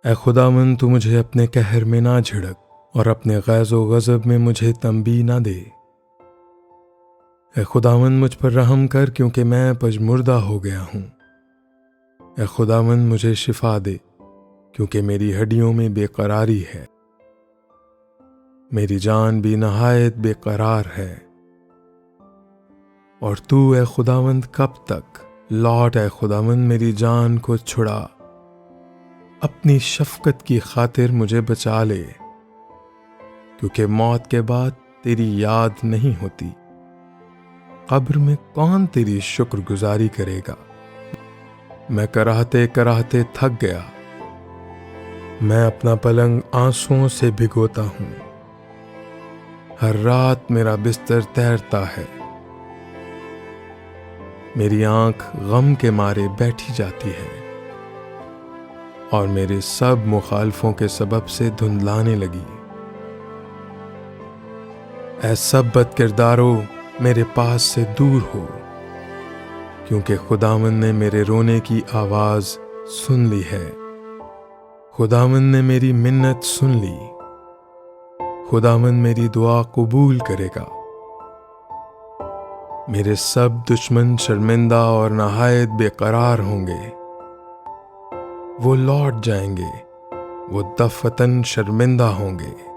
ए खुदावंद, तू मुझे अपने कहर में ना झिड़क और अपने ग़ैज़ो ग़ज़ब में मुझे तंबी ना दे। ए खुदावंद, मुझ पर रहम कर, क्योंकि मैं पजमुर्दा हो गया हूँ। ए खुदावंद, मुझे शिफा दे, क्योंकि मेरी हड्डियों में बेकरारी है। मेरी जान भी नहायत बेकरार है। और तू ए खुदावंद कब तक? लौट ए खुदावंद, मेरी जान को छुड़ा। अपनी शफकत की खातिर मुझे बचा ले, क्योंकि मौत के बाद तेरी याद नहीं होती। कब्र में कौन तेरी शुक्रगुजारी करेगा? मैं कराहते कराहते थक गया। मैं अपना पलंग आंसुओं से भिगोता हूँ। हर रात मेरा बिस्तर तैरता है। मेरी आंख गम के मारे बैठी जाती है और मेरे सब मुखालफों के सबब से धुंधलाने लगी। ऐ सब बदकिरदारो, मेरे पास से दूर हो, क्योंकि खुदावंद ने मेरे रोने की आवाज सुन ली है। खुदावंद ने मेरी मिन्नत सुन ली। खुदावंद मेरी दुआ कबूल करेगा। मेरे सब दुश्मन शर्मिंदा और नहायत बेकरार होंगे। वो लौट जाएंगे, वो दफतन शर्मिंदा होंगे।